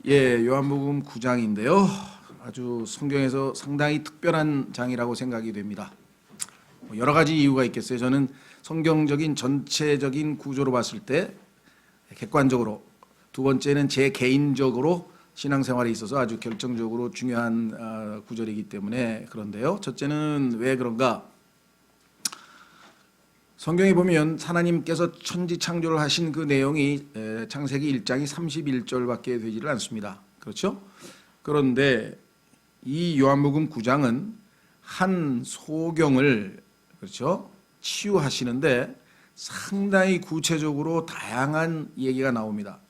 예, 요한복음 9장인데요. 아주 성경에서 상당히 특별한 장이라고 생각이 됩니다. 여러 가지 이유가 있겠어요. 저는 성경적인 전체적인 구조로 봤을 때 객관적으로, 두 번째는 제 개인적으로 신앙생활에 있어서 아주 결정적으로 중요한 구절이기 때문에 그런데요. 첫째는 왜 그런가? 성경에 보면 하나님께서 천지 창조를 하신 그 내용이 창세기 1장이 31절밖에 되지를 않습니다. 그렇죠? 그런데 이 요한복음 9장은 한 소경을, 그렇죠, 치유하시는데 상당히 구체적으로 다양한 얘기가 나옵니다.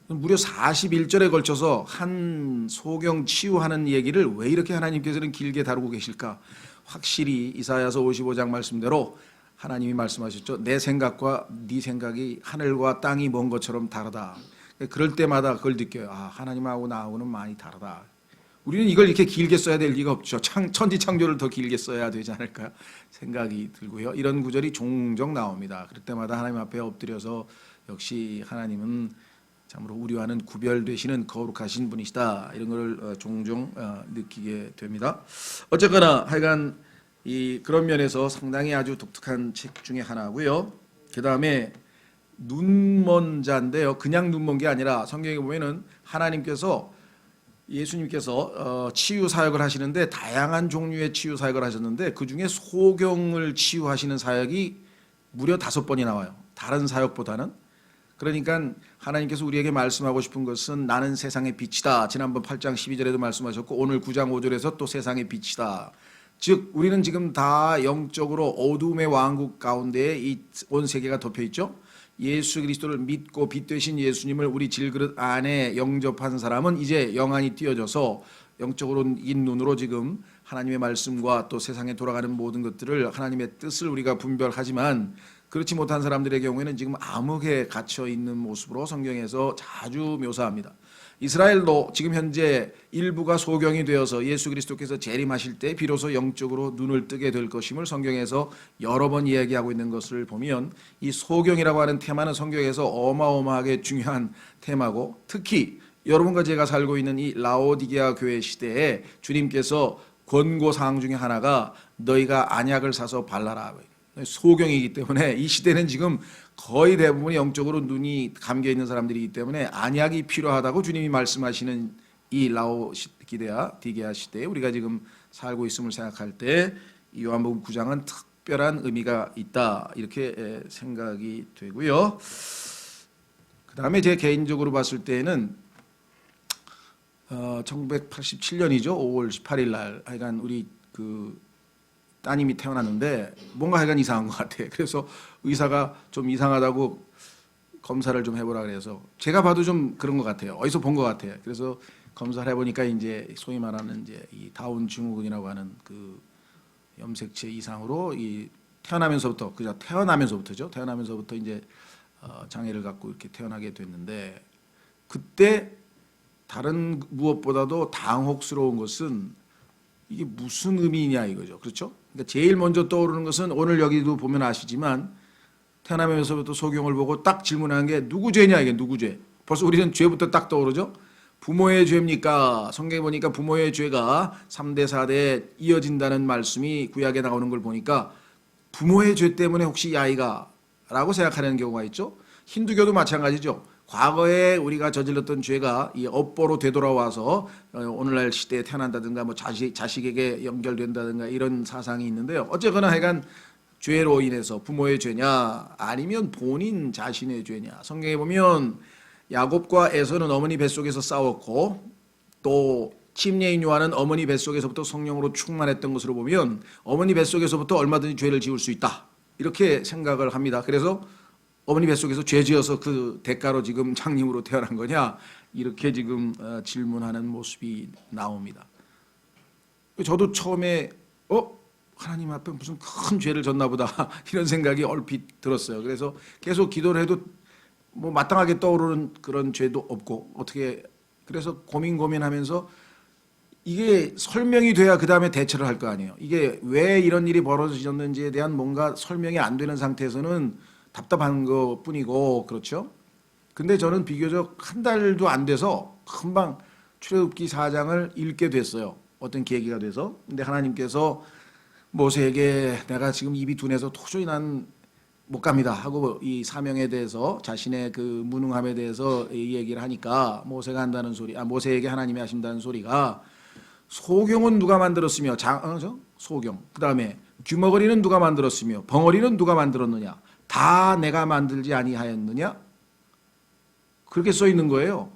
무려 41절에 걸쳐서 한 소경 치유하는 얘기를 왜 이렇게 하나님께서는 길게 다루고 계실까? 확실히 이사야서 55장 말씀대로 하나님이 말씀하셨죠. 내 생각과 네 생각이 하늘과 땅이 먼 것처럼 다르다. 그럴 때마다 그걸 느껴요. 아, 하나님하고 나하고는 많이 다르다. 우리는 이걸 이렇게 길게 써야 될 리가 없죠. 천지 창조를 더 길게 써야 되지 않을까 생각이 들고요. 이런 구절이 종종 나옵니다. 그럴 때마다 하나님 앞에 엎드려서 역시 하나님은 참으로 우리와는 구별되시는 거룩하신 분이시다. 이런 걸 종종 느끼게 됩니다. 어쨌거나 하여간 그런 면에서 상당히 아주 독특한 책 중에 하나고요. 그 다음에 눈먼 자인데요. 그냥 눈먼 게 아니라 성경에 보면은 하나님께서, 예수님께서 치유 사역을 하시는데 다양한 종류의 치유 사역을 하셨는데 그 중에 소경을 치유하시는 사역이 무려 5번이 나와요. 다른 사역보다는. 그러니까 하나님께서 우리에게 말씀하고 싶은 것은 나는 세상의 빛이다. 지난번 8장 12절에도 말씀하셨고 오늘 9장 5절에서 또 세상의 빛이다. 즉 우리는 지금 다 영적으로 어둠의 왕국 가운데에 이 온 세계가 덮여 있죠. 예수 그리스도를 믿고 빛 되신 예수님을 우리 질그릇 안에 영접한 사람은 이제 영안이 띄어져서 영적으로 인 눈으로 지금 하나님의 말씀과 또 세상에 돌아가는 모든 것들을 하나님의 뜻을 우리가 분별하지만, 그렇지 못한 사람들의 경우에는 지금 암흑에 갇혀 있는 모습으로 성경에서 자주 묘사합니다. 이스라엘도 지금 현재 일부가 소경이 되어서 예수 그리스도께서 재림하실 때 비로소 영적으로 눈을 뜨게 될 것임을 성경에서 여러 번 이야기하고 있는 것을 보면 이 소경이라고 하는 테마는 성경에서 어마어마하게 중요한 테마고, 특히 여러분과 제가 살고 있는 이 라오디게아 교회 시대에 주님께서 권고사항 중에 하나가 너희가 안약을 사서 발라라, 소경이기 때문에 이 시대는 지금 거의 대부분이 영적으로 눈이 감겨 있는 사람들이기 때문에 안약이 필요하다고 주님이 말씀하시는 이 라오디게아 시대에 우리가 지금 살고 있음을 생각할 때 이 요한복음 9장은 특별한 의미가 있다, 이렇게 생각이 되고요. 그 다음에 제 개인적으로 봤을 때는 1987년이죠. 5월 18일 날 하여간 우리 따님이 태어났는데 뭔가 하여간 이상한 것 같아요. 그래서 의사가 좀 이상하다고 검사를 좀 해보라 그래서 제가 봐도 좀 그런 것 같아요. 어디서 본 것 같아요. 그래서 검사를 해보니까 이제 소위 말하는 이제 이 다운 증후군이라고 하는 그 염색체 이상으로 이 태어나면서부터, 그죠? 태어나면서부터 이제 장애를 갖고 이렇게 태어나게 됐는데, 그때 다른 무엇보다도 당혹스러운 것은 이게 무슨 의미냐 이거죠. 그렇죠? 그러니까 제일 먼저 떠오르는 것은 오늘 여기도 보면 아시지만 태어나면서부터 소경을 보고 딱 질문하는 게 누구 죄냐, 이게 누구 죄. 벌써 우리는 죄부터 딱 떠오르죠. 부모의 죄입니까? 성경에 보니까 부모의 죄가 3대 4대 이어진다는 말씀이 구약에 나오는 걸 보니까 부모의 죄 때문에 혹시 이 아이가 라고 생각하는 경우가 있죠. 힌두교도 마찬가지죠. 과거에 우리가 저질렀던 죄가 이 업보로 되돌아와서 오늘날 시대에 태어난다든가 뭐 자식에게 연결된다든가 이런 사상이 있는데요. 어쨌거나 하여간 죄로 인해서 부모의 죄냐 아니면 본인 자신의 죄냐. 성경에 보면 야곱과 에서는 어머니 뱃속에서 싸웠고 또 침례인 요한은 어머니 뱃속에서부터 성령으로 충만했던 것으로 보면 어머니 뱃속에서부터 얼마든지 죄를 지을 수 있다, 이렇게 생각을 합니다. 그래서 어머니 뱃속에서 죄 지어서 그 대가로 지금 장님으로 태어난 거냐, 이렇게 지금 질문하는 모습이 나옵니다. 저도 처음에 하나님 앞에 무슨 큰 죄를 졌나 보다 이런 생각이 얼핏 들었어요. 그래서 계속 기도를 해도 뭐 마땅하게 떠오르는 그런 죄도 없고 어떻게, 그래서 고민하면서 이게 설명이 돼야 그 다음에 대처를 할 거 아니에요. 이게 왜 이런 일이 벌어졌는지에 대한 뭔가 설명이 안 되는 상태에서는 답답한 것 뿐이고, 그렇죠? 근데 저는 비교적 한 달도 안 돼서 금방 출애굽기 4장을 읽게 됐어요. 어떤 계기가 돼서. 근데 하나님께서 모세에게 내가 지금 입이 둔해서 도저히 난 못 갑니다 하고 이 사명에 대해서 자신의 그 무능함에 대해서 이 얘기를 하니까 모세가 한다는 소리, 모세에게 하나님이 하신다는 소리가 소경은 누가 만들었으며 소경, 그 다음에 규머거리는 누가 만들었으며 벙어리는 누가 만들었느냐, 다 내가 만들지 아니하였느냐, 그렇게 써 있는 거예요.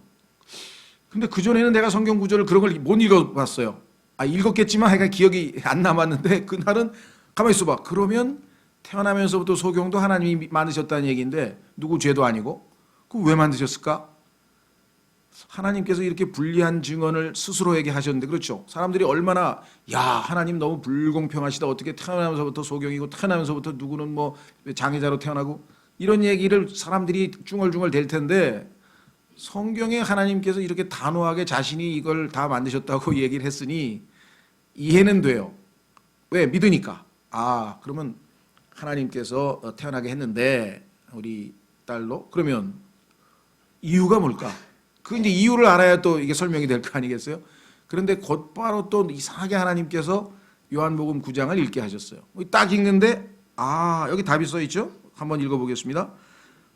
근데 그전에는 내가 성경 구절을 그런 걸 못 읽어봤어요. 읽었겠지만 하여간 기억이 안 남았는데 그날은 가만히 있어봐. 그러면 태어나면서부터 소경도 하나님이 만드셨다는 얘기인데 누구 죄도 아니고 그거 왜 만드셨을까? 하나님께서 이렇게 불리한 증언을 스스로에게 하셨는데, 그렇죠? 사람들이 얼마나 야 하나님 너무 불공평하시다, 어떻게 태어나면서부터 소경이고 태어나면서부터 누구는 뭐 장애자로 태어나고, 이런 얘기를 사람들이 중얼중얼 댈 텐데 성경에 하나님께서 이렇게 단호하게 자신이 이걸 다 만드셨다고 얘기를 했으니 이해는 돼요. 왜? 믿으니까. 그러면 하나님께서 태어나게 했는데 우리 딸로, 그러면 이유가 뭘까? 그 이제 이유를 알아야 또 이게 설명이 될 거 아니겠어요? 그런데 곧바로 또 이상하게 하나님께서 요한복음 9장을 읽게 하셨어요. 딱 읽는데 여기 답이 써 있죠? 한번 읽어보겠습니다.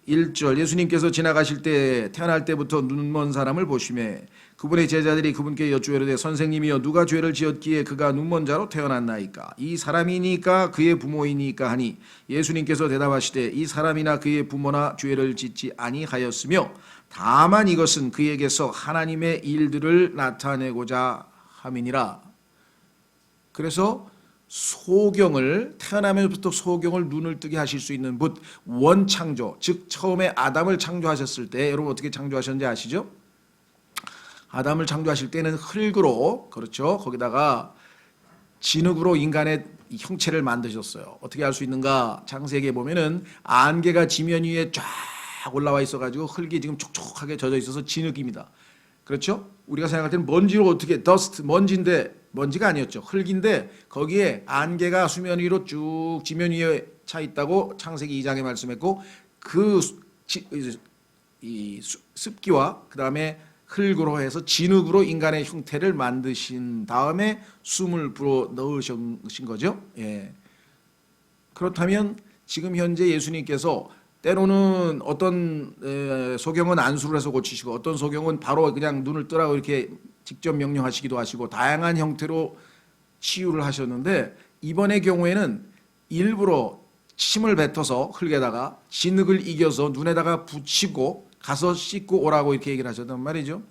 1절, 예수님께서 지나가실 때 태어날 때부터 눈먼 사람을 보시매 그분의 제자들이 그분께 여쭈이르되 선생님이여 누가 죄를 지었기에 그가 눈먼 자로 태어났나이까? 이 사람이니까 그의 부모이니까 하니 예수님께서 대답하시되 이 사람이나 그의 부모나 죄를 짓지 아니하였으며 다만 이것은 그에게서 하나님의 일들을 나타내고자 함이니라. 그래서 소경을, 태어나면서부터 소경을 눈을 뜨게 하실 수 있는 분, 원창조, 즉 처음에 아담을 창조하셨을 때 여러분 어떻게 창조하셨는지 아시죠? 아담을 창조하실 때는 흙으로, 그렇죠, 거기다가 진흙으로 인간의 형체를 만드셨어요. 어떻게 할 수 있는가? 창세기에 보면은 안개가 지면 위에 쫙 올라와 있어가지고 흙이 지금 촉촉하게 젖어 있어서 진흙입니다. 그렇죠? 우리가 생각할 때는 먼지로 어떻게, 더스트, 먼지인데 먼지가 아니었죠. 흙인데 거기에 안개가 수면 위로 쭉 지면 위에 차 있다고 창세기 2장에 말씀했고, 그 습기와 그 다음에 흙으로 해서 진흙으로 인간의 형태를 만드신 다음에 숨을 불어 넣으신 거죠. 예. 그렇다면 지금 현재 예수님께서 때로는 어떤 소경은 안수를 해서 고치시고 어떤 소경은 바로 그냥 눈을 뜨라고 이렇게 직접 명령하시기도 하시고 다양한 형태로 치유를 하셨는데, 이번의 경우에는 일부러 침을 뱉어서 흙에다가 진흙을 이겨서 눈에다가 붙이고 가서 씻고 오라고 이렇게 얘기를 하셨단 말이죠.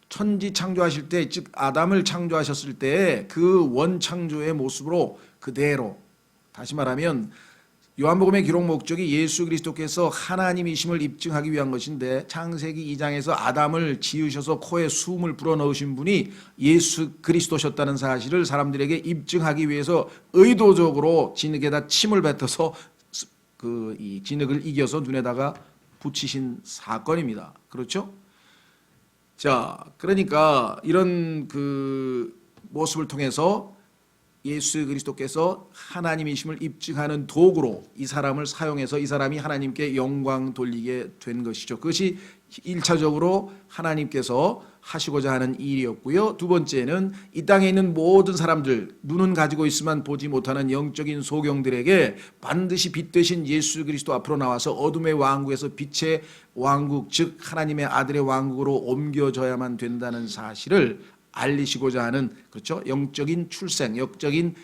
천지 창조하실 때, 즉 아담을 창조하셨을 때 그 원창조의 모습으로 그대로, 다시 말하면 요한복음의 기록 목적이 예수 그리스도께서 하나님이심을 입증하기 위한 것인데, 창세기 2장에서 아담을 지으셔서 코에 숨을 불어넣으신 분이 예수 그리스도셨다는 사실을 사람들에게 입증하기 위해서 의도적으로 진흙에다 침을 뱉어서 이 진흙을 이겨서 눈에다가 붙이신 사건입니다. 그렇죠? 자, 그러니까 이런 그 모습을 통해서 예수 그리스도께서 하나님이심을 입증하는 도구로 이 사람을 사용해서 이 사람이 하나님께 영광 돌리게 된 것이죠. 그것이 1차적으로 하나님께서 하시고자 하는 일이었고요. 두 번째는 이 땅에 있는 모든 사람들, 눈은 가지고 있으면 보지 못하는 영적인 소경들에게 반드시 빛 되신 예수 그리스도 앞으로 나와서 어둠의 왕국에서 빛의 왕국, 즉 하나님의 아들의 왕국으로 옮겨져야만 된다는 사실을 알리시고자 하는, 그렇죠, 영적인 출생, 영적인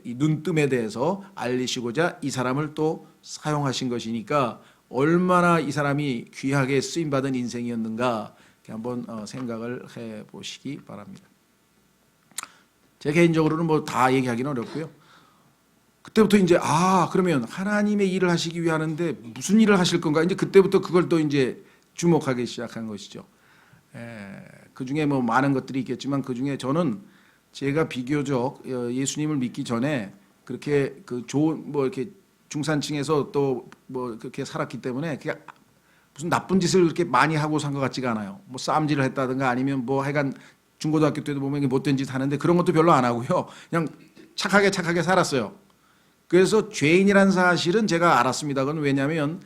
이 눈뜸에 대해서 알리시고자 이 사람을 또 사용하신 것이니까 얼마나 이 사람이 귀하게 쓰임받은 인생이었는가 한번 생각을 해보시기 바랍니다. 제 개인적으로는 뭐 다 얘기하기는 어렵고요. 그때부터 이제 그러면 하나님의 일을 하시기 위하는데 무슨 일을 하실 건가, 이제 그때부터 그걸 또 이제 주목하기 시작한 것이죠. 그 중에 뭐 많은 것들이 있겠지만 그 중에 저는 제가 비교적 예수님을 믿기 전에 그렇게 그 좋은 뭐 이렇게 중산층에서 또 뭐 그렇게 살았기 때문에 그게 무슨 나쁜 짓을 그렇게 많이 하고 산 것 같지가 않아요. 뭐 싸움질을 했다든가 아니면 뭐 하여간 중고등학교 때도 보면 못된 짓 하는데 그런 것도 별로 안 하고요. 그냥 착하게 살았어요. 그래서 죄인이란 사실은 제가 알았습니다. 그건 왜냐하면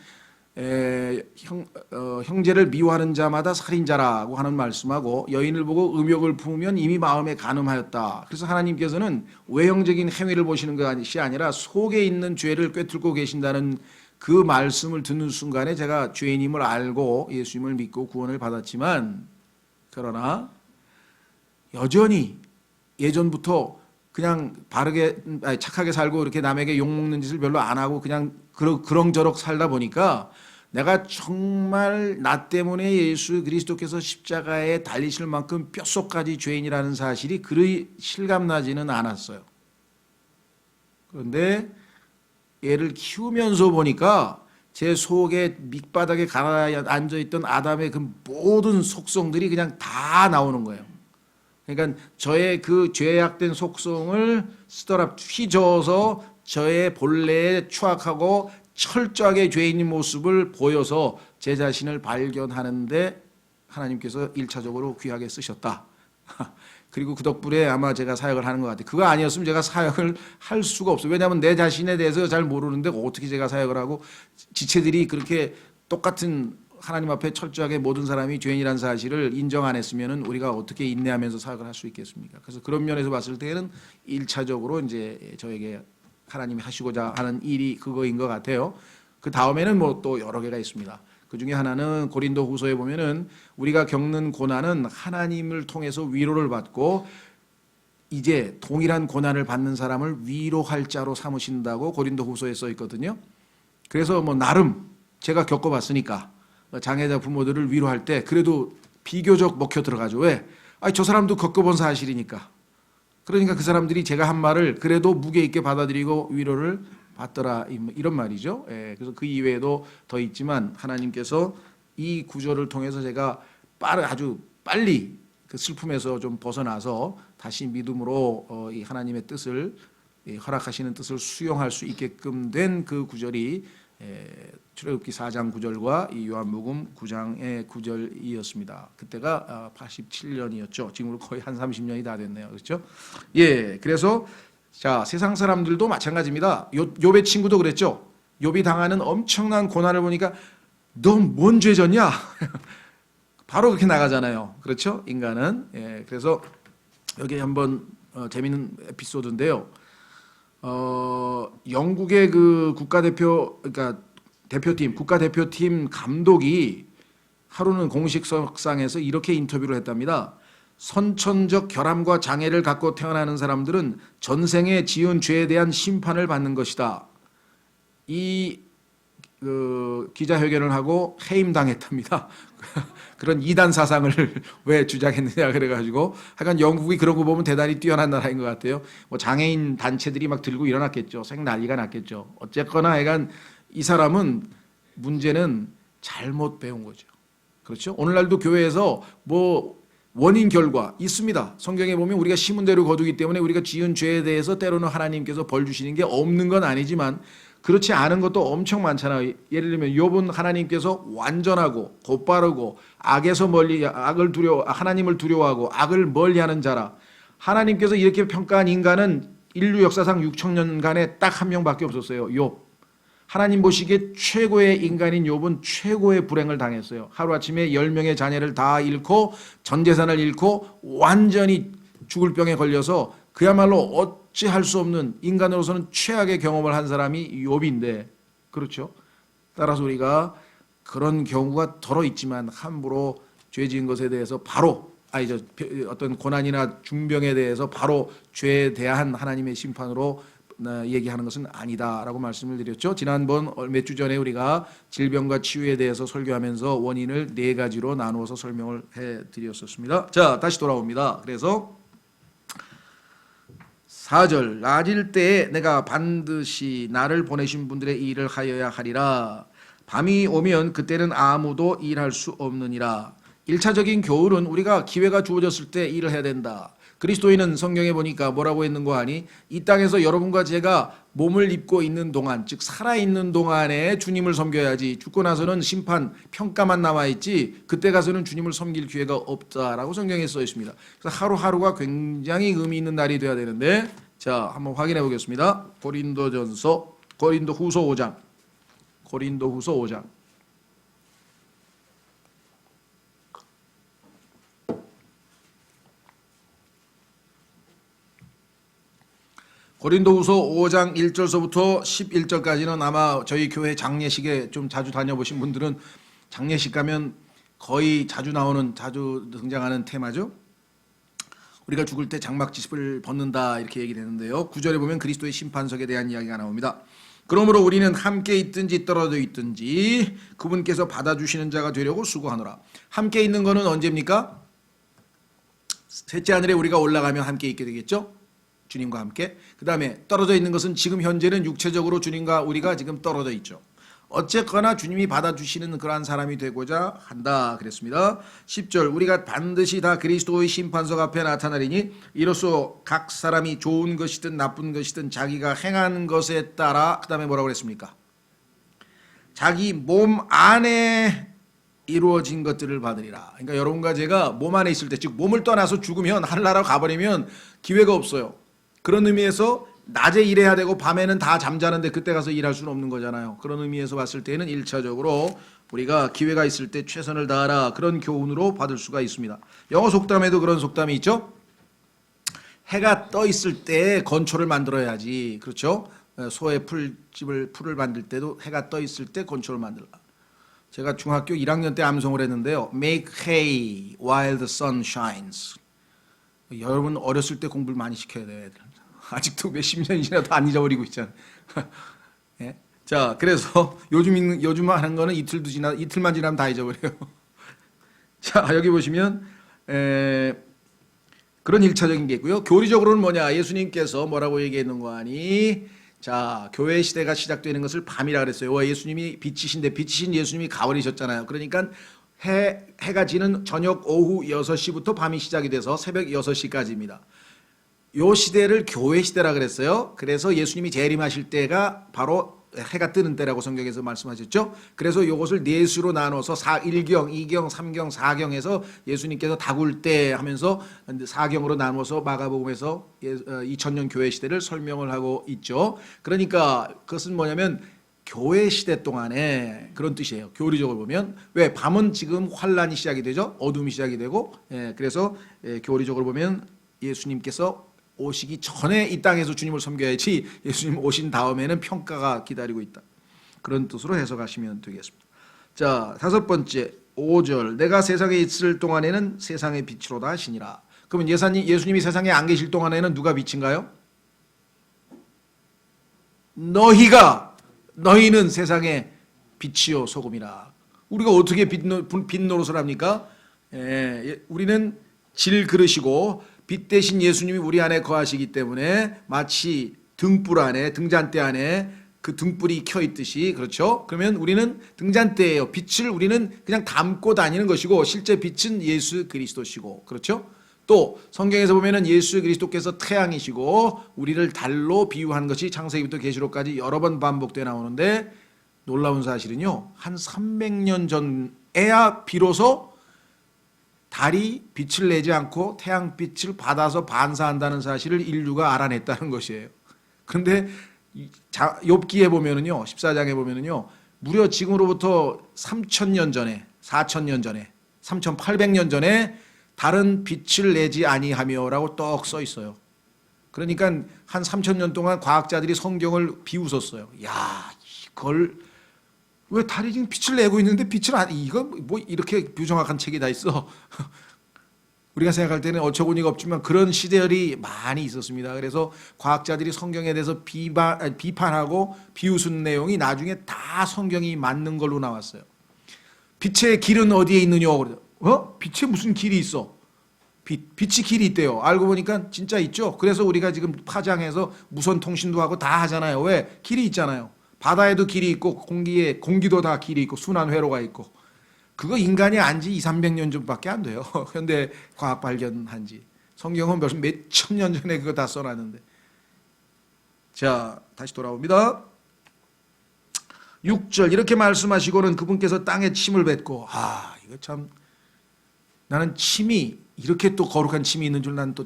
형제를 미워하는 자마다 살인자라고 하는 말씀하고 여인을 보고 음욕을 품으면 이미 마음에 간음하였다. 그래서 하나님께서는 외형적인 행위를 보시는 것이 아니라 속에 있는 죄를 꿰뚫고 계신다는 그 말씀을 듣는 순간에 제가 죄인임을 알고 예수님을 믿고 구원을 받았지만, 그러나 여전히 예전부터 그냥 착하게 살고 이렇게 남에게 욕먹는 짓을 별로 안 하고 그냥 그렁저럭 살다 보니까 내가 정말 나 때문에 예수 그리스도께서 십자가에 달리실 만큼 뼛속까지 죄인이라는 사실이 그리 실감나지는 않았어요. 그런데 얘를 키우면서 보니까 제 속에 밑바닥에 앉아있던 아담의 그 모든 속성들이 그냥 다 나오는 거예요. 그러니까 저의 그 죄악된 속성을 스토랍 휘저어서 저의 본래의 추악하고 철저하게 죄인인 모습을 보여서 제 자신을 발견하는데 하나님께서 1차적으로 귀하게 쓰셨다. 그리고 그 덕분에 아마 제가 사역을 하는 것 같아요. 그거 아니었으면 제가 사역을 할 수가 없어요. 왜냐하면 내 자신에 대해서 잘 모르는데 어떻게 제가 사역을 하고, 지체들이 그렇게 똑같은 하나님 앞에 철저하게 모든 사람이 죄인이라는 사실을 인정 안 했으면 우리가 어떻게 인내하면서 사역을 할 수 있겠습니까? 그래서 그런 면에서 봤을 때는 1차적으로 이제 저에게 하나님이 하시고자 하는 일이 그거인 것 같아요. 그 다음에는 뭐 또 여러 개가 있습니다. 그 중에 하나는 고린도 후서에 보면은 우리가 겪는 고난은 하나님을 통해서 위로를 받고 이제 동일한 고난을 받는 사람을 위로할 자로 삼으신다고 고린도 후서에 써 있거든요. 그래서 뭐 나름 제가 겪어봤으니까 장애자 부모들을 위로할 때 그래도 비교적 먹혀 들어가죠. 왜? 저 사람도 겪어본 사실이니까. 그러니까 그 사람들이 제가 한 말을 그래도 무게 있게 받아들이고 위로를 받더라, 이런 말이죠. 그래서 그 이외에도 더 있지만 하나님께서 이 구절을 통해서 제가 아주 빨리 그 슬픔에서 좀 벗어나서 다시 믿음으로 이 하나님의 뜻을, 허락하시는 뜻을 수용할 수 있게끔 된 그 구절이 출애굽기 4장 9절과 이 요한복음 9장의 9절이었습니다. 그때가 87년이었죠. 지금으로 거의 한 30년이 다 됐네요. 그렇죠? 예, 그래서 자, 세상 사람들도 마찬가지입니다. 욥의 친구도 그랬죠. 욥이 당하는 엄청난 고난을 보니까 너 뭔 죄 졌냐? 바로 그렇게 나가잖아요. 그렇죠? 인간은. 예, 그래서 여기 한번 재미있는 에피소드인데요. 영국의 그 그러니까 국가대표팀 감독이 하루는 공식석상에서 이렇게 인터뷰를 했답니다. 선천적 결함과 장애를 갖고 태어나는 사람들은 전생에 지은 죄에 대한 심판을 받는 것이다. 이 기자회견을 하고 해임당했답니다. 그런 이단 사상을 왜 주장했느냐 그래가지고, 하여간 영국이 그런 거 보면 대단히 뛰어난 나라인 것 같아요. 뭐 장애인 단체들이 막 들고 일어났겠죠. 생난리가 났겠죠. 어쨌거나 하여간 이 사람은 문제는 잘못 배운 거죠. 그렇죠? 오늘날도 교회에서 뭐 원인 결과 있습니다. 성경에 보면 우리가 심은 대로 거두기 때문에 우리가 지은 죄에 대해서 때로는 하나님께서 벌 주시는 게 없는 건 아니지만 그렇지 않은 것도 엄청 많잖아요. 예를 들면 욥은 하나님께서 완전하고 곧바르고 악에서 멀리 하나님을 두려워하고 악을 멀리하는 자라. 하나님께서 이렇게 평가한 인간은 인류 역사상 6천년간에 딱 한 명밖에 없었어요. 욥. 하나님 보시기에 최고의 인간인 욥은 최고의 불행을 당했어요. 하루아침에 10명의 자녀를 다 잃고 전 재산을 잃고 완전히 죽을 병에 걸려서 그야말로 어찌할 수 없는, 인간으로서는 최악의 경험을 한 사람이 욥인데, 그렇죠? 따라서 우리가 그런 경우가 덜어 있지만 함부로 죄 지은 것에 대해서 바로 어떤 고난이나 중병에 대해서 바로 죄에 대한 하나님의 심판으로 얘기하는 것은 아니다라고 말씀을 드렸죠. 지난번 몇 주 전에 우리가 질병과 치유에 대해서 설교하면서 원인을 4가지로 나누어서 설명을 해드렸었습니다. 자, 다시 돌아옵니다. 그래서 4절, 낮일 때에 내가 반드시 나를 보내신 분들의 일을 하여야 하리라. 밤이 오면 그때는 아무도 일할 수 없느니라. 1차적인 교훈은 우리가 기회가 주어졌을 때 일을 해야 된다. 그리스도인은 성경에 보니까 뭐라고 했는고 하니, 이 땅에서 여러분과 제가 몸을 입고 있는 동안, 즉 살아있는 동안에 주님을 섬겨야지, 죽고 나서는 심판, 평가만 남아있지 그때 가서는 주님을 섬길 기회가 없다라고 성경에 써 있습니다. 그래서 하루하루가 굉장히 의미 있는 날이 돼야 되는데, 자, 한번 확인해 보겠습니다. 고린도후서 5장. 고린도후서 5장 1절서부터 11절까지는 아마 저희 교회 장례식에 좀 자주 다녀보신 분들은 장례식 가면 거의 자주 등장하는 테마죠. 우리가 죽을 때 장막집을 벗는다 이렇게 얘기되는데요. 9절에 보면 그리스도의 심판석에 대한 이야기가 나옵니다. 그러므로 우리는 함께 있든지 떨어져 있든지 그분께서 받아주시는 자가 되려고 수고하노라. 함께 있는 거는 언제입니까? 셋째 하늘에 우리가 올라가면 함께 있게 되겠죠. 주님과 함께. 그 다음에 떨어져 있는 것은 지금 현재는 육체적으로 주님과 우리가 지금 떨어져 있죠. 어쨌거나 주님이 받아주시는 그러한 사람이 되고자 한다 그랬습니다. 10절 우리가 반드시 다 그리스도의 심판석 앞에 나타나리니 이로써 각 사람이 좋은 것이든 나쁜 것이든 자기가 행한 것에 따라 그 다음에 뭐라고 그랬습니까? 자기 몸 안에 이루어진 것들을 받으리라. 그러니까 여러분과 제가 몸 안에 있을 때, 즉 몸을 떠나서 죽으면 하늘나라 가버리면 기회가 없어요. 그런 의미에서 낮에 일해야 되고 밤에는 다 잠자는데 그때 가서 일할 수는 없는 거잖아요. 그런 의미에서 봤을 때는 1차적으로 우리가 기회가 있을 때 최선을 다하라, 그런 교훈으로 받을 수가 있습니다. 영어 속담에도 그런 속담이 있죠. 해가 떠 있을 때 건초를 만들어야지. 그렇죠? 소의 풀을 만들 때도 해가 떠 있을 때 건초를 만들라. 제가 중학교 1학년 때 암송을 했는데요. Make hay while the sun shines. 여러분 어렸을 때 공부를 많이 시켜야 돼요. 아직도 몇십 년이 지나도 안 잊어버리고 있잖아요. 예? 자, 그래서 요즘 하는 거는 이틀만 지나면 다 잊어버려요. 자, 여기 보시면 그런 1차적인 게 있고요. 교리적으로는 뭐냐? 예수님께서 뭐라고 얘기했는 거 아니? 자, 교회 시대가 시작되는 것을 밤이라 그랬어요. 예수님이 빛이신데 빛이신 예수님이 가버리셨잖아요. 그러니까 해가 지는 저녁 오후 6시부터 밤이 시작이 돼서 새벽 6시까지입니다. 요 시대를 교회 시대라 그랬어요. 그래서 예수님이 재림하실 때가 바로 해가 뜨는 때라고 성경에서 말씀하셨죠. 그래서 이것을 네 수로 나눠서 1경, 2경, 3경, 4경에서 예수님께서 다굴 때 하면서 4경으로 나눠서 마가복음에서 2000년 교회 시대를 설명을 하고 있죠. 그러니까 그것은 뭐냐면 교회 시대 동안에 그런 뜻이에요. 교리적으로 보면. 왜? 밤은 지금 환란이 시작이 되죠. 어둠이 시작이 되고, 그래서 교리적으로 보면 예수님께서 오시기 전에 이 땅에서 주님을 섬겨야지 예수님 오신 다음에는 평가가 기다리고 있다. 그런 뜻으로 해석하시면 되겠습니다. 자, 5번째 5절 내가 세상에 있을 동안에는 세상의 빛으로다 하시니라. 그러면 예수님이 세상에 안 계실 동안에는 누가 빛인가요? 너희는 세상의 빛이요 소금이라. 우리가 어떻게 빛 노릇을 합니까? 우리는 질 그릇이고 빛 대신 예수님이 우리 안에 거하시기 때문에 마치 등잔대 안에 그 등불이 켜 있듯이, 그렇죠? 그러면 우리는 등잔대예요. 빛을 우리는 그냥 담고 다니는 것이고 실제 빛은 예수 그리스도시고, 그렇죠? 또 성경에서 보면은 예수 그리스도께서 태양이시고 우리를 달로 비유한 것이 창세기부터 계시록까지 여러 번 반복돼 나오는데, 놀라운 사실은요, 한 300년 전에야 비로소 달이 빛을 내지 않고 태양빛을 받아서 반사한다는 사실을 인류가 알아냈다는 것이에요. 그런데 욥기에 보면은요, 14장에 보면은요, 무려 지금으로부터 3,000년 전에, 4,000년 전에, 3,800년 전에 달은 빛을 내지 아니하며라고 떡 써 있어요. 그러니까 한 3,000년 동안 과학자들이 성경을 비웃었어요. 야, 이걸 왜 달이 지금 빛을 내고 있는데 이거 뭐 이렇게 부정확한 책이 다 있어. 우리가 생각할 때는 어처구니가 없지만 그런 시대들이 많이 있었습니다. 그래서 과학자들이 성경에 대해서 비판하고 비웃은 내용이 나중에 다 성경이 맞는 걸로 나왔어요. 빛의 길은 어디에 있느냐? 빛에 무슨 길이 있어? 빛이 길이 있대요. 알고 보니까 진짜 있죠. 그래서 우리가 지금 파장해서 무선 통신도 하고 다 하잖아요. 왜? 길이 있잖아요. 바다에도 길이 있고 공기도 다 길이 있고 순환 회로가 있고. 그거 인간이 안지 200~300년 전밖에 안 돼요. 현대 과학 발견한 지. 성경은 몇 천 년 전에 그거 다 써놨는데. 자, 다시 돌아옵니다. 6절 이렇게 말씀하시고는 그분께서 땅에 침을 뱉고, 이거 참, 나는 침이 이렇게 또 거룩한 침이 있는 줄 난 또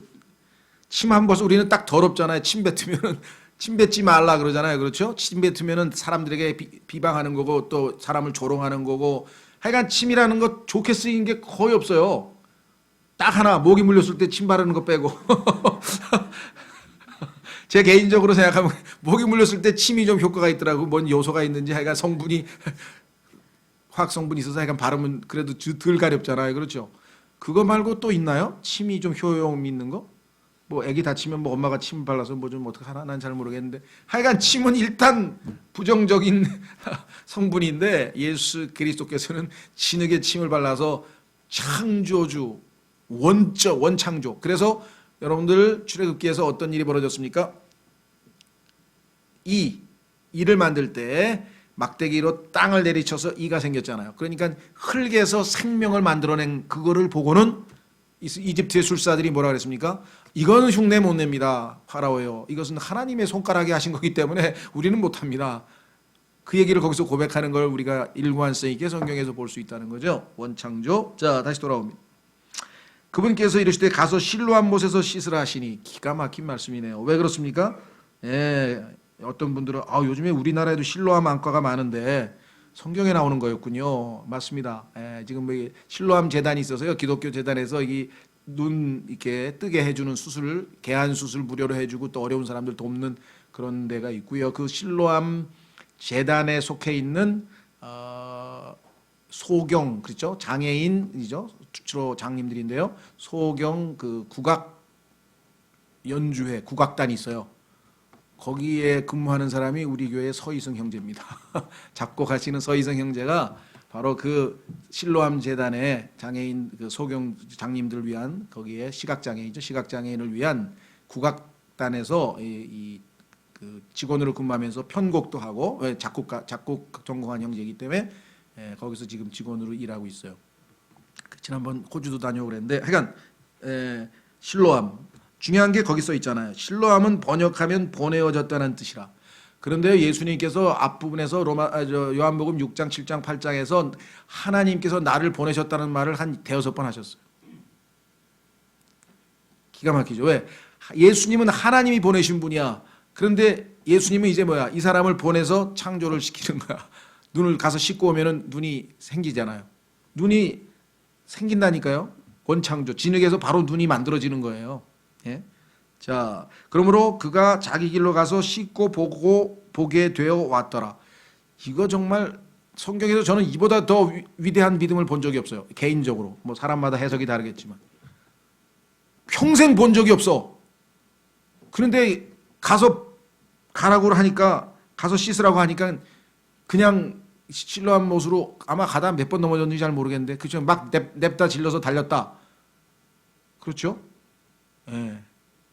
침 한 번 우리는 딱 더럽잖아요. 침 뱉으면은 침 뱉지 말라 그러잖아요. 그렇죠? 침 뱉으면은 사람들에게 비방하는 거고 또 사람을 조롱하는 거고, 하여간 침이라는 거 좋게 쓰인 게 거의 없어요. 딱 하나, 모기 물렸을 때 침 바르는 거 빼고. 제 개인적으로 생각하면 모기 물렸을 때 침이 좀 효과가 있더라고. 뭔 요소가 있는지 하여간 성분이 화학 성분이 있어서 하여간 바르면 그래도 덜 가렵잖아요. 그렇죠? 그거 말고 또 있나요? 침이 좀 효용 있는 거? 뭐 애기 다치면 뭐 엄마가 침 발라서 뭐 좀 어떻게 하나 난 잘 모르겠는데 하여간 침은 일단 부정적인 성분인데 예수 그리스도께서는 진흙에 침을 발라서 창조주 원창조. 그래서 여러분들 출애굽기에서 어떤 일이 벌어졌습니까? 이를 만들 때 막대기로 땅을 내리쳐서 이가 생겼잖아요. 그러니까 흙에서 생명을 만들어낸 그거를 보고는 이집트의 술사들이 뭐라 그랬습니까? 이거는 흉내 못 냅니다. 파라오요. 이것은 하나님의 손가락이 하신 거기 때문에 우리는 못합니다. 그 얘기를 거기서 고백하는 걸 우리가 일관성 있게 성경에서 볼 수 있다는 거죠. 원창조. 자, 다시 돌아옵니다. 그분께서 이르시되 가서 실로암 못에서 씻으라 하시니 기가 막힌 말씀이네요. 왜 그렇습니까? 어떤 분들은 요즘에 우리나라에도 실로암 안과가 많은데 성경에 나오는 거였군요. 맞습니다. 지금 뭐 실로암 재단이 있어서요. 기독교 재단에서 이 눈 이렇게 뜨게 해주는 수술, 개안 수술 무료로 해주고 또 어려운 사람들 돕는 그런 데가 있고요. 그 실로암 재단에 속해 있는 소경, 그렇죠? 장애인이죠. 주로 장님들인데요. 소경 그 국악 연주회 국악단이 있어요. 거기에 근무하는 사람이 우리 교회 서희성 형제입니다. 작곡하시는 서희성 형제가 바로 그 실로암 재단의 장애인 그 소경 장님들을 위한 거기에 시각장애인이죠. 시각장애인을 위한 국악단에서 그 직원으로 근무하면서 편곡도 하고 작곡 전공한 형제이기 때문에 거기서 지금 직원으로 일하고 있어요. 지난번 호주도 다녀오고 그랬는데 하여간 실로암 중요한 게 거기 써 있잖아요. 실로암은 번역하면 보내어졌다는 뜻이라. 그런데 예수님께서 앞부분에서 요한복음 6장, 7장, 8장에서 하나님께서 나를 보내셨다는 말을 한 대여섯 번 하셨어요. 기가 막히죠. 왜? 예수님은 하나님이 보내신 분이야. 그런데 예수님은 이제 뭐야? 이 사람을 보내서 창조를 시키는 거야. 눈을 가서 씻고 오면은 눈이 생기잖아요. 눈이 생긴다니까요. 원창조. 진흙에서 바로 눈이 만들어지는 거예요. 예? 자, 그러므로 그가 자기 길로 가서 씻고 보게 되어 왔더라. 이거 정말 성경에서 저는 이보다 더 위대한 믿음을 본 적이 없어요. 개인적으로. 뭐 사람마다 해석이 다르겠지만. 평생 본 적이 없어. 그런데 가서 가라고 하니까 가서 씻으라고 하니까 그냥 실로암 못으로 아마 가다 몇 번 넘어졌는지 잘 모르겠는데 그죠? 막 냅다 질러서 달렸다. 그렇죠? 예.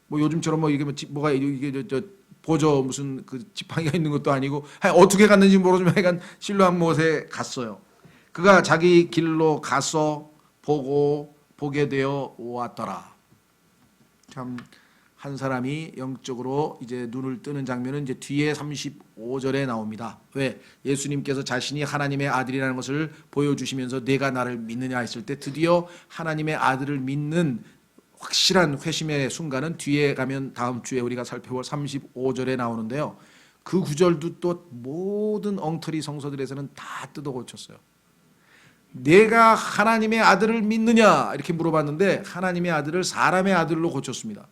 뭐 요즘처럼 뭐 이게 뭐가 이게 저 보조 무슨 그 지팡이가 있는 것도 아니고 어떻게 갔는지 모르지만 하여간 실로암 못에 갔어요. 그가 자기 길로 가서 보게 되어 왔더라. 참 한 사람이 영적으로 이제 눈을 뜨는 장면은 이제 뒤에 35절에 나옵니다. 왜? 예수님께서 자신이 하나님의 아들이라는 것을 보여주시면서 내가 나를 믿느냐 했을 때 드디어 하나님의 아들을 믿는 확실한 회심의 순간은 뒤에 가면 다음 주에 우리가 살펴볼 35절에 나오는데요. 그 구절도 또 모든 엉터리 성서들에서는 다 뜯어 고쳤어요. 내가 하나님의 아들을 믿느냐 이렇게 물어봤는데 하나님의 아들을 사람의 아들로 고쳤습니다.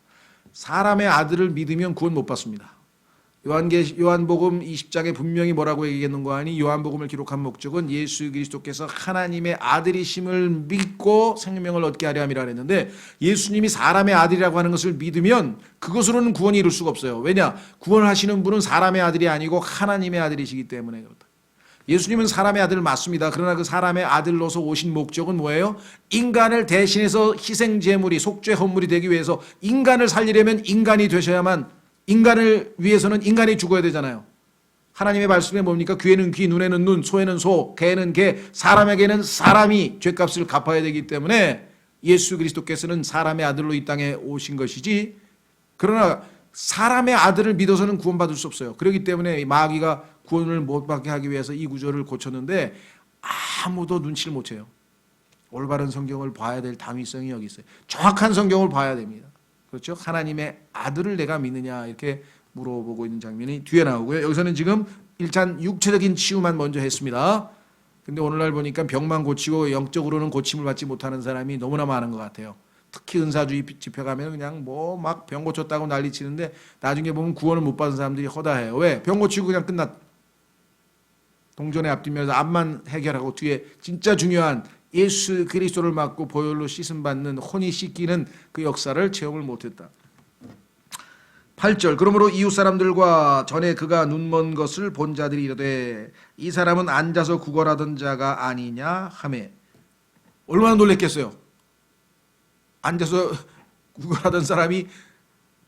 사람의 아들을 믿으면 구원 못 받습니다. 요한복음 20장에 분명히 뭐라고 얘기했는 거 아니? 요한복음을 기록한 목적은 예수 그리스도께서 하나님의 아들이심을 믿고 생명을 얻게 하려 함이라 했는데 예수님이 사람의 아들이라고 하는 것을 믿으면 그것으로는 구원이 이룰 수가 없어요. 왜냐? 구원하시는 분은 사람의 아들이 아니고 하나님의 아들이시기 때문에 그렇다. 예수님은 사람의 아들 맞습니다. 그러나 그 사람의 아들로서 오신 목적은 뭐예요? 인간을 대신해서 희생제물이 속죄 헌물이 되기 위해서 인간을 살리려면 인간이 되셔야만 인간을 위해서는 인간이 죽어야 되잖아요. 하나님의 말씀에 뭡니까? 귀에는 귀, 눈에는 눈, 소에는 소, 개는 개, 사람에게는 사람이 죄값을 갚아야 되기 때문에 예수 그리스도께서는 사람의 아들로 이 땅에 오신 것이지 그러나 사람의 아들을 믿어서는 구원받을 수 없어요. 그렇기 때문에 마귀가 구원을 못 받게 하기 위해서 이 구절을 고쳤는데 아무도 눈치를 못 채요. 올바른 성경을 봐야 될 당위성이 여기 있어요. 정확한 성경을 봐야 됩니다. 그렇죠? 하나님의 아들을 내가 믿느냐 이렇게 물어보고 있는 장면이 뒤에 나오고요. 여기서는 지금 일단 육체적인 치유만 먼저 했습니다. 근데 오늘날 보니까 병만 고치고 영적으로는 고침을 받지 못하는 사람이 너무나 많은 것 같아요. 특히 은사주의 집회 가면 그냥 뭐 막 병 고쳤다고 난리 치는데 나중에 보면 구원을 못 받은 사람들이 허다해요. 왜? 병 고치고 그냥 끝났. 동전에 앞뒤면서 앞만 해결하고 뒤에 진짜 중요한 예수 그리스도를 맡고 보혈로 씻음 받는 혼이 씻기는 그 역사를 체험을 못했다. 8절 그러므로 이웃 사람들과 전에 그가 눈먼 것을 본 자들이 이르되 이 사람은 앉아서 구걸하던 자가 아니냐 하매. 얼마나 놀랬겠어요. 앉아서 구걸하던 사람이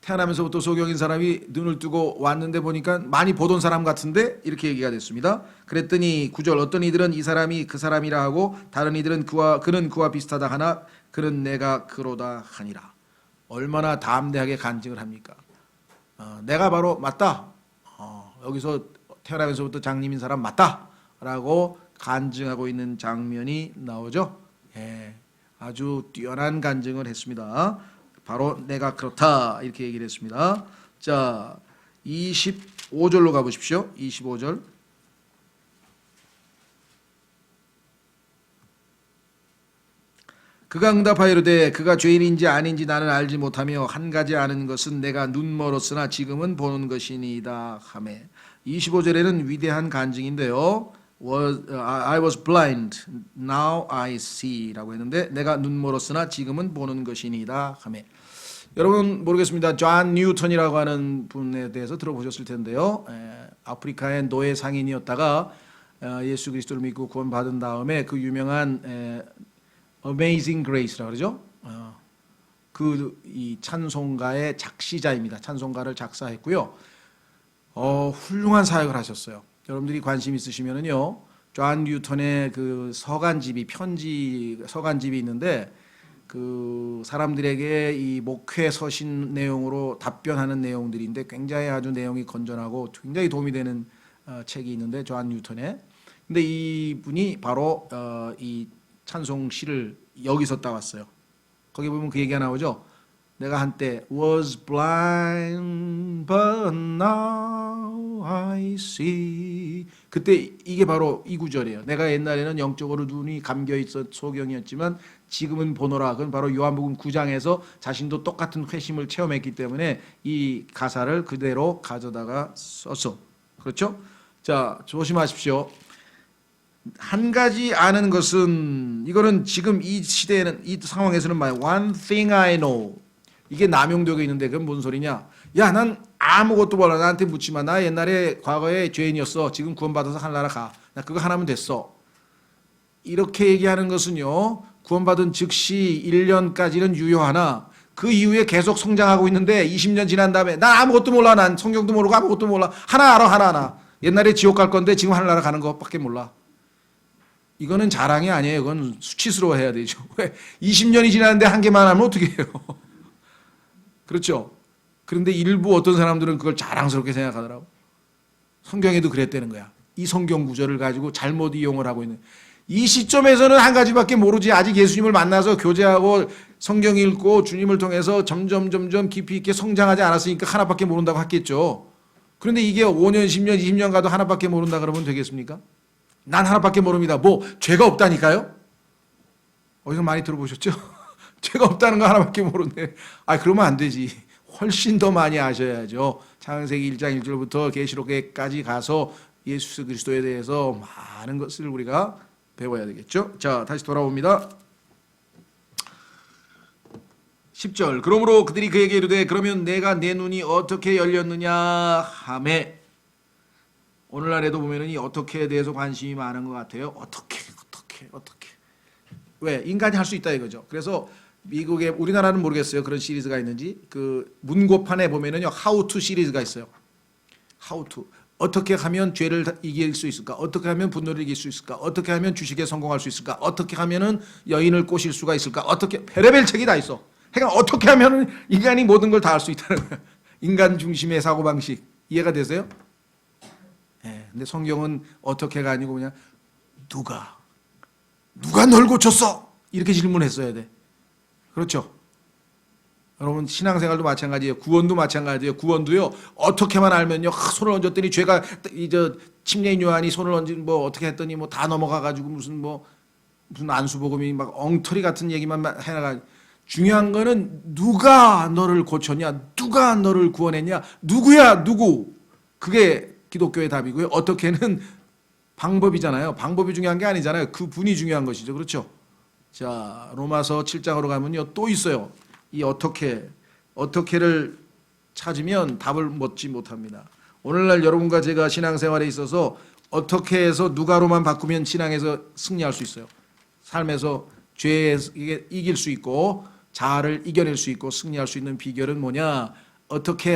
태어나면서부터 소경인 사람이 눈을 뜨고 왔는데 보니까 많이 보던 사람 같은데 이렇게 얘기가 됐습니다. 그랬더니 9절 어떤 이들은 이 사람이 그 사람이라 하고 다른 이들은 그는 그와 비슷하다 하나 그는 내가 그로다 하니라. 얼마나 담대하게 간증을 합니까? 내가 바로 맞다. 여기서 태어나면서부터 장님인 사람 맞다. 라고 간증하고 있는 장면이 나오죠. 예, 아주 뛰어난 간증을 했습니다. 바로 내가 그렇다 이렇게 얘기를 했습니다. 자, 25절로 가보십시오. 25절. 그가 응답하여 이르되 그가 죄인인지 아닌지 나는 알지 못하며 한 가지 아는 것은 내가 눈 멀었으나 지금은 보는 것이니이다 하매. 25절에는 위대한 간증인데요. I was blind, now I see 라고 했는데 내가 눈 멀었으나 지금은 보는 것이니이다 하매. 여러분 모르겠습니다. 존 뉴턴이라고 하는 분에 대해서 들어보셨을 텐데요. 아프리카의 노예 상인이었다가 예수 그리스도를 믿고 구원받은 다음에 그 유명한 Amazing Grace라고 그러죠. 이 찬송가의 작시자입니다. 찬송가를 작사했고요. 훌륭한 사역을 하셨어요. 여러분들이 관심 있으시면은요, 존 뉴턴의 그 서간집이 서간집이 있는데 그 사람들에게 이 목회 서신 내용으로 답변하는 내용들인데 굉장히 아주 내용이 건전하고 굉장히 도움이 되는 책이 있는데 존 뉴턴의. 근데 이분이 바로 이 찬송 시를 여기서 따왔어요. 거기 보면 그 얘기가 나오죠. 내가 한때 was blind but now I see. 그때 이게 바로 이 구절이에요. 내가 옛날에는 영적으로 눈이 감겨 있어 소경이었지만 지금은 보노라. 그건 바로 요한복음 9장에서 자신도 똑같은 회심을 체험했기 때문에 이 가사를 그대로 가져다가 썼어. 그렇죠? 자, 조심하십시오. 한 가지 아는 것은 이거는 지금 이 시대에는 이 상황에서는 말 one thing I know 이게 남용되고 있는데 그건 뭔 소리냐? 야, 난 아무것도 몰라. 나한테 묻지 마. 나 옛날에 과거에 죄인이었어. 지금 구원받아서 하늘나라 가. 나 그거 하나면 됐어. 이렇게 얘기하는 것은요. 구원받은 즉시 1년까지는 유효하나 그 이후에 계속 성장하고 있는데 20년 지난 다음에 난 아무것도 몰라. 난 성경도 모르고 아무것도 몰라. 하나 알아. 하나. 옛날에 지옥 갈 건데 지금 하늘나라 가는 것밖에 몰라. 이거는 자랑이 아니에요. 이건 수치스러워해야 되죠. 왜 20년이 지났는데 한 개만 하면 어떻게 해요? 그렇죠? 그런데 일부 어떤 사람들은 그걸 자랑스럽게 생각하더라고. 성경에도 그랬다는 거야. 이 성경 구절을 가지고 잘못 이용을 하고 있는. 이 시점에서는 한 가지밖에 모르지. 아직 예수님을 만나서 교제하고 성경 읽고 주님을 통해서 점점 깊이 있게 성장하지 않았으니까 하나밖에 모른다고 했겠죠. 그런데 이게 5년, 10년, 20년 가도 하나밖에 모른다 그러면 되겠습니까? 난 하나밖에 모릅니다. 뭐 죄가 없다니까요? 어디서 많이 들어보셨죠? 죄가 없다는 거 하나밖에 모르네. 그러면 안 되지. 훨씬 더 많이 아셔야죠. 창세기 1장 1절부터 계시록에까지 가서 예수 그리스도에 대해서 많은 것을 우리가 배워야 되겠죠. 자, 다시 돌아옵니다. 10절 그러므로 그들이 그에게 이르되 그러면 내가 내 눈이 어떻게 열렸느냐 하매. 오늘날에도 보면은 이 어떻게에 대해서 관심이 많은 것 같아요. 어떻게. 왜? 인간이 할 수 있다 이거죠. 그래서 미국에 우리나라는 모르겠어요. 그런 시리즈가 있는지. 그 문고판에 보면은요. How to 시리즈가 있어요. How to. 어떻게 하면 죄를 이길 수 있을까? 어떻게 하면 분노를 이길 수 있을까? 어떻게 하면 주식에 성공할 수 있을까? 어떻게 하면은 여인을 꼬실 수가 있을까? 어떻게 별의별 책이 다 있어. 그러니까 어떻게 하면은 인간이 모든 걸 다 할 수 있다는 거야. 인간 중심의 사고 방식 이해가 되세요? 네, 근데 성경은 어떻게가 아니고 그냥 누가 널 고쳤어? 이렇게 질문했어야 돼. 그렇죠? 여러분 신앙생활도 마찬가지예요. 구원도 마찬가지예요. 구원도요. 어떻게만 알면요. 손을 얹었더니 죄가 침례인 요한이 손을 얹은 뭐 어떻게 했더니 뭐 다 넘어가 가지고 무슨 안수복음이 막 엉터리 같은 얘기만 해나가. 중요한 거는 누가 너를 고쳤냐, 누가 너를 구원했냐, 누구야, 누구. 그게 기독교의 답이고요. 어떻게는 방법이잖아요. 방법이 중요한 게 아니잖아요. 그 분이 중요한 것이죠. 그렇죠? 자, 로마서 7장으로 가면요. 또 있어요. 이 어떻게를 찾으면 답을 얻지 못합니다. 오늘날 여러분과 제가 신앙생활에 있어서 어떻게 해서 누가로만 바꾸면 신앙에서 승리할 수 있어요. 삶에서 죄에 이길 수 있고 자아를 이겨낼 수 있고 승리할 수 있는 비결은 뭐냐? 어떻게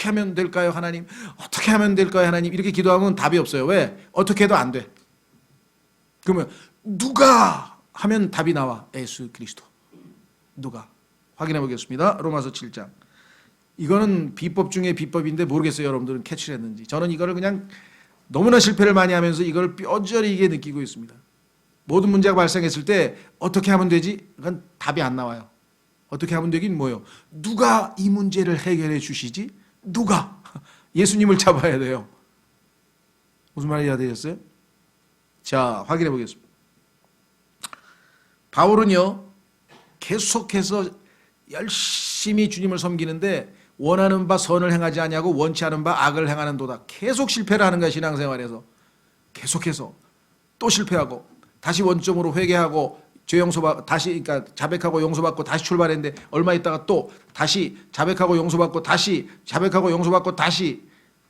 하면 될까요, 하나님? 어떻게 하면 될까요, 하나님? 이렇게 기도하면 답이 없어요. 왜? 어떻게 해도 안 돼. 그러면 누가 하면 답이 나와. 예수 그리스도. 누가? 확인해 보겠습니다. 로마서 7장. 이거는 비법 중에 비법인데 모르겠어요. 여러분들은 캐치를 했는지. 저는 이거를 그냥 너무나 실패를 많이 하면서 이걸 뼈저리게 느끼고 있습니다. 모든 문제가 발생했을 때 어떻게 하면 되지? 그건 답이 안 나와요. 어떻게 하면 되긴 뭐예요? 누가 이 문제를 해결해 주시지? 누가? 예수님을 잡아야 돼요. 무슨 말인지 이해되셨어요? 자, 확인해 보겠습니다. 바울은요, 계속해서 열심히 주님을 섬기는데 원하는 바 선을 행하지 아니하고 원치 않은 바 악을 행하는 도다. 계속 실패를 하는 거야, 신앙생활에서. 계속해서 또 실패하고 다시 원점으로 회개하고 죄 용서받고 다시 그러니까 자백하고 용서받고 다시 출발했는데 얼마 있다가 또 다시 자백하고 용서받고 다시 자백하고 용서받고 다시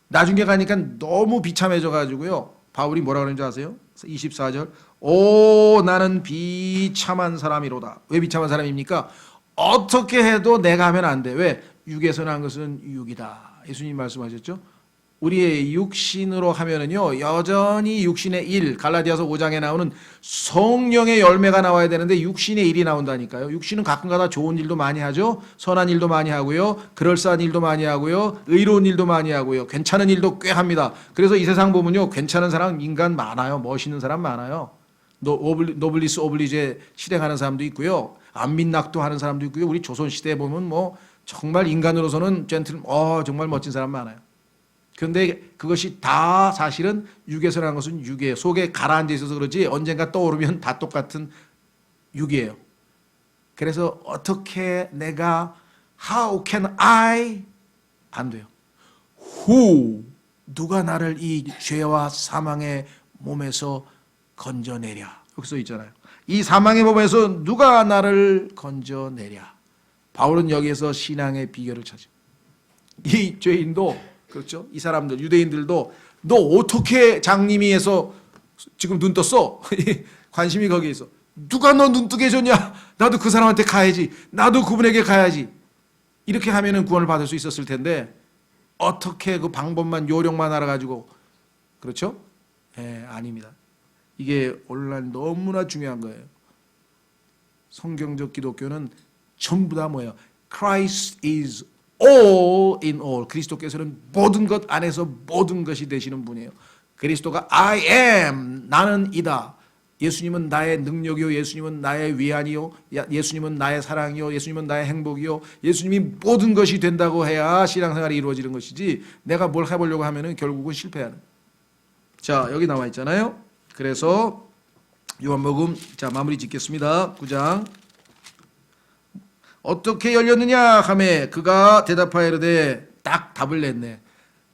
나중에 가니까 너무 비참해져 가지고요. 바울이 뭐라 그러는지 아세요? 24절. 오 나는 비참한 사람이로다. 왜 비참한 사람입니까? 어떻게 해도 내가 하면 안 돼. 왜? 육에서 난 것은 육이다. 예수님 말씀하셨죠? 우리의 육신으로 하면은요, 여전히 육신의 일, 갈라디아서 5장에 나오는 성령의 열매가 나와야 되는데 육신의 일이 나온다니까요. 육신은 가끔가다 좋은 일도 많이 하죠. 선한 일도 많이 하고요. 그럴싸한 일도 많이 하고요. 의로운 일도 많이 하고요. 괜찮은 일도 꽤 합니다. 그래서 이 세상 보면요, 괜찮은 사람, 인간 많아요. 멋있는 사람 많아요. 노블리스 오블리제 실행하는 사람도 있고요. 안민낙도 하는 사람도 있고요. 우리 조선시대에 보면 뭐 정말 인간으로서는 정말 멋진 사람 많아요. 그런데 그것이 다 사실은 육에서 난 것은 육이에요. 속에 가라앉아 있어서 그러지 언젠가 떠오르면 다 똑같은 육이에요. 그래서 어떻게 내가 How can I? 안 돼요. Who? 누가 나를 이 죄와 사망의 몸에서 건져내랴. 여기 써 있잖아요. 이 사망의 몸에서 누가 나를 건져내랴. 바울은 여기에서 신앙의 비결을 찾아. 이 죄인도 그렇죠. 이 사람들 유대인들도 너 어떻게 장님이에서 지금 눈 떴어? 관심이 거기에 있어. 누가 너 눈 뜨게 해줬냐? 나도 그 사람한테 가야지. 나도 그분에게 가야지. 이렇게 하면은 구원을 받을 수 있었을 텐데 어떻게 그 방법만 요령만 알아가지고 그렇죠? 아닙니다. 이게 오늘날 너무나 중요한 거예요. 성경적 기독교는 전부 다 뭐예요? Christ is all in all. 그리스도께서는 모든 것 안에서 모든 것이 되시는 분이에요. 그리스도가 I am, 나는 이다. 예수님은 나의 능력이요, 예수님은 나의 위안이요, 예수님은 나의 사랑이요, 예수님은 나의 행복이요, 예수님이 모든 것이 된다고 해야 신앙생활이 이루어지는 것이지 내가 뭘 해보려고 하면은 결국은 실패하는. 자, 여기 나와 있잖아요. 그래서 요한복음 자 마무리 짓겠습니다. 9장. 어떻게 열렸느냐 하매 그가 대답하여 이르되 딱 답을 냈네.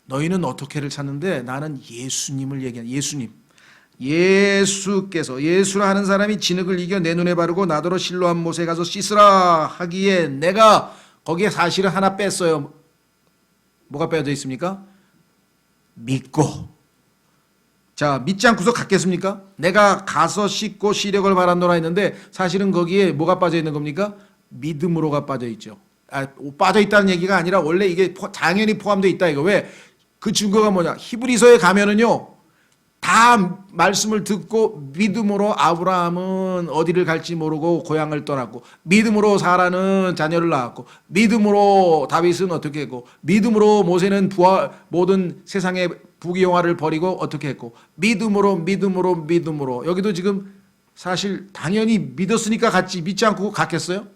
너희는 어떻게를 찾는데 나는 예수님을 얘기하는 예수님. 예수께서 예수라 하는 사람이 진흙을 이겨 내 눈에 바르고 나더러 실로암 못에 가서 씻으라 하기에 내가 거기에 사실은 하나 뺐어요. 뭐가 빼져 있습니까? 믿고. 자, 믿지 않고서 갔겠습니까? 내가 가서 씻고 시력을 바란노라 했는데 사실은 거기에 뭐가 빠져 있는 겁니까? 믿음으로가 빠져 있죠. 빠져 있다는 얘기가 아니라 원래 이게 당연히 포함되어 있다 이거. 왜? 그 증거가 뭐냐? 히브리서에 가면은요. 다 말씀을 듣고 믿음으로 아브라함은 어디를 갈지 모르고 고향을 떠났고 믿음으로 사라는 자녀를 낳았고 믿음으로 다윗은 어떻게 했고 믿음으로 모세는 모든 세상의 부귀영화를 버리고 어떻게 했고 믿음으로 여기도 지금 사실 당연히 믿었으니까 갔지 믿지 않고 갔겠어요?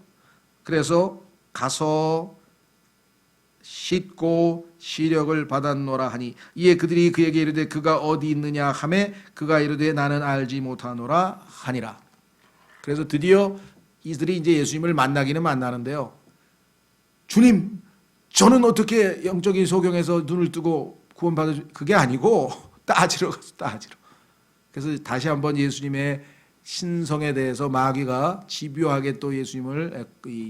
그래서 가서 씻고 시력을 받았노라 하니 이에 그들이 그에게 이르되 그가 어디 있느냐 하매 그가 이르되 나는 알지 못하노라 하니라. 그래서 드디어 이들이 이제 예수님을 만나기는 만나는데요. 주님, 저는 어떻게 영적인 소경에서 눈을 뜨고 구원받을 그게 아니고 따지러 가서 따지러. 그래서 다시 한번 예수님의 신성에 대해서 마귀가 집요하게 또 예수님을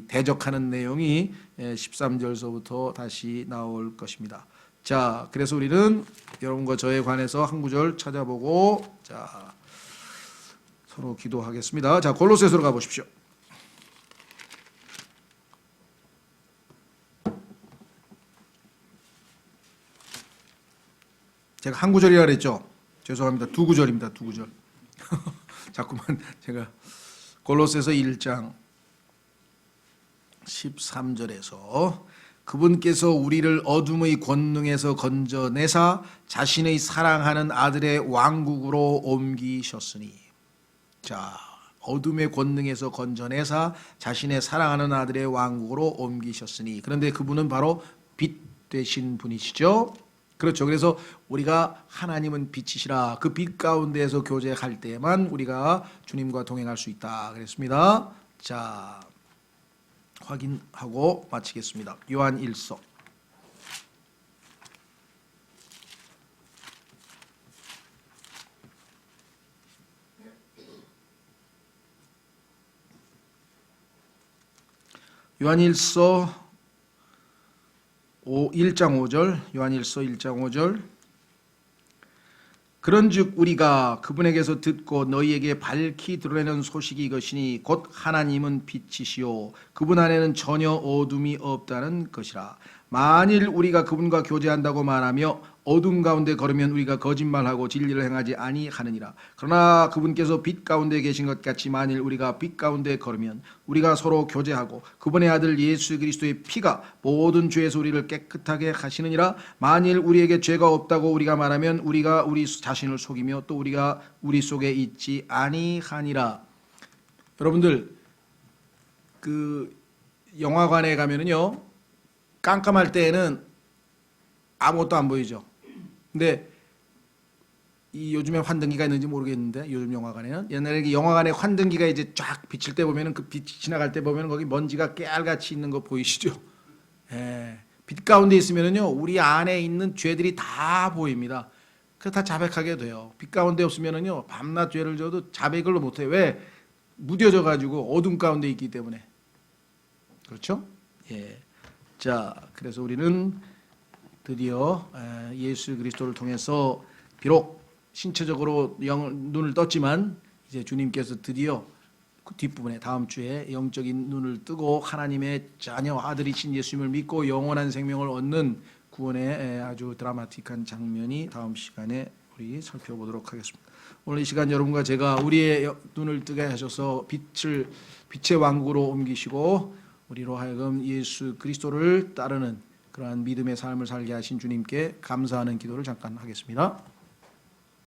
대적하는 내용이 13절서부터 다시 나올 것입니다. 자, 그래서 우리는 여러분과 저에 관해서 한 구절 찾아보고 자, 서로 기도하겠습니다. 자, 골로새서로 가보십시오. 제가 한 구절이라 그랬죠? 죄송합니다. 두 구절입니다. 두 구절. 자꾸만 제가 골로새서 1장 13절에서 그분께서 우리를 어둠의 권능에서 건져내사 자신의 사랑하는 아들의 왕국으로 옮기셨으니. 자, 어둠의 권능에서 건져내사 자신의 사랑하는 아들의 왕국으로 옮기셨으니. 그런데 그분은 바로 빛 되신 분이시죠. 그렇죠. 그래서 우리가 하나님은 빛이시라 그 빛 가운데에서 교제할 때에만 우리가 주님과 동행할 수 있다 그랬습니다. 자, 확인하고 마치겠습니다. 요한 1서 요한 1서 1장 5절 요한일서 1장 5절 그런즉 우리가 그분에게서 듣고 너희에게 밝히 드러내는 소식이 이것이니 곧 하나님은 빛이시요 그분 안에는 전혀 어둠이 없다는 것이라. 만일 우리가 그분과 교제한다고 말하며 어둠 가운데 걸으면 우리가 거짓말하고 진리를 행하지 아니하느니라. 그러나 그분께서 빛 가운데 계신 것 같이 만일 우리가 빛 가운데 걸으면 우리가 서로 교제하고 그분의 아들 예수 그리스도의 피가 모든 죄에서 우리를 깨끗하게 하시느니라. 만일 우리에게 죄가 없다고 우리가 말하면 우리가 우리 자신을 속이며 또 우리가 우리 속에 있지 아니하니라. 여러분들 그 영화관에 가면은요 깜깜할 때에는 아무것도 안 보이죠. 근데 이 요즘에 환등기가 있는지 모르겠는데 요즘 영화관에는 옛날에 영화관에 환등기가 이제 쫙 비칠 때 보면은 그 빛이 지나갈 때 보면은 거기 먼지가 깨알같이 있는 거 보이시죠? 예. 빛 가운데 있으면은요 우리 안에 있는 죄들이 다 보입니다. 그래서 다 자백하게 돼요. 빛 가운데 없으면은요 밤낮 죄를 져도 자백을 못해요. 왜? 무뎌져 가지고 어둠 가운데 있기 때문에. 그렇죠? 예. 자, 그래서 우리는 드디어 예수 그리스도를 통해서 비록 신체적으로 눈을 떴지만 이제 주님께서 드디어 그 뒷부분에 다음 주에 영적인 눈을 뜨고 하나님의 자녀 아들이신 예수님을 믿고 영원한 생명을 얻는 구원의 아주 드라마틱한 장면이 다음 시간에 우리 살펴보도록 하겠습니다. 오늘 이 시간 여러분과 제가 우리의 눈을 뜨게 하셔서 빛의 왕국으로 옮기시고 우리로 하여금 예수 그리스도를 따르는 그러한 믿음의 삶을 살게 하신 주님께 감사하는 기도를 잠깐 하겠습니다.